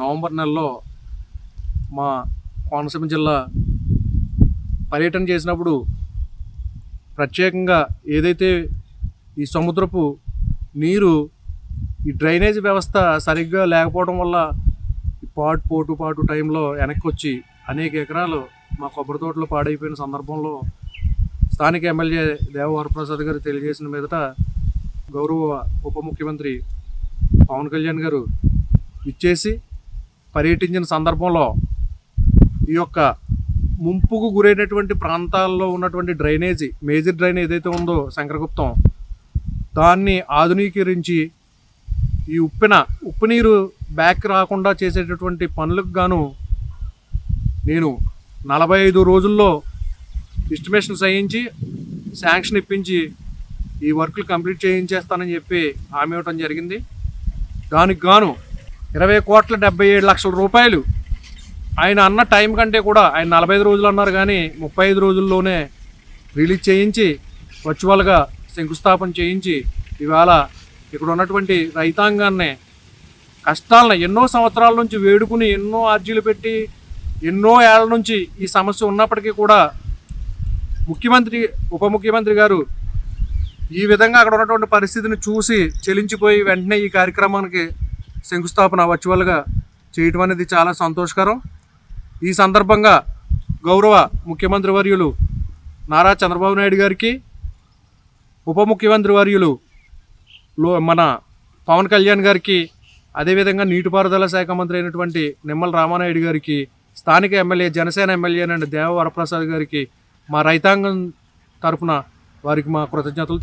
November నెలలో మా కోనసీమ జిల్లా పర్యటన చేసినప్పుడు ప్రత్యేకంగా ఏదైతే ఈ సముద్రపు నీరు ఈ డ్రైనేజ్ వ్యవస్థ సరిగ్గా లేకపోవడం వల్ల పోటు టైంలో వెనక్కి వచ్చి అనేక ఎకరాలు మా కొబ్బరి తోటలో పాడైపోయిన సందర్భంలో స్థానిక ఎమ్మెల్యే దేవవరప్రసాద్ గారు తెలియజేసిన మీదట గౌరవ ఉప ముఖ్యమంత్రి పవన్ కళ్యాణ్ గారు ఇచ్చేసి పర్యటించిన సందర్భంలో ఈ యొక్క ముంపుకు గురైనటువంటి ప్రాంతాల్లో ఉన్నటువంటి డ్రైనేజీ మేజర్ డ్రైన్ ఏదైతే ఉందో శంకరగుప్తం దాన్ని ఆధునీకరించి ఈ ఉప్పు నీరు బ్యాక్ రాకుండా చేసేటటువంటి పనులకు గాను నేను 45 రోజుల్లో ఎస్టిమేషన్ చేయించి శాంక్షన్ ఇప్పించి ఈ వర్క్లు కంప్లీట్ చేయించేస్తానని చెప్పి హామీ ఇవ్వడం జరిగింది. దానికి గాను 20,77,00,000 రూపాయలు ఆయన అన్న టైం కంటే కూడా ఆయన 45 రోజులు అన్నారు కానీ 35 రోజుల్లోనే రిలీజ్ చేయించి వర్చువల్గా శంకుస్థాపన చేయించి ఇవాళ ఇక్కడ ఉన్నటువంటి రైతాంగాన్ని కష్టాలను ఎన్నో సంవత్సరాల నుంచి వేడుకుని ఎన్నో అర్జీలు పెట్టి ఎన్నో ఏళ్ల నుంచి ఈ సమస్య ఉన్నప్పటికీ కూడా ఉప ముఖ్యమంత్రి గారు ఈ విధంగా అక్కడ ఉన్నటువంటి పరిస్థితిని చూసి చెలించిపోయి వెంటనే ఈ కార్యక్రమానికి శంకుస్థాపన వర్చువల్గా చేయటం అనేది చాలా సంతోషకరం. ఈ సందర్భంగా గౌరవ ముఖ్యమంత్రి వర్యులు నారా చంద్రబాబు నాయుడు గారికి, ఉప ముఖ్యమంత్రి వర్యులు మన పవన్ కళ్యాణ్ గారికి, అదేవిధంగా నీటిపారుదల శాఖ మంత్రి అయినటువంటి నిమ్మల రామానాయుడు గారికి, స్థానిక ఎమ్మెల్యే జనసేన ఎమ్మెల్యే దేవ వరప్రసాద్ గారికి మా రైతాంగం తరఫున వారికి మా కృతజ్ఞతలు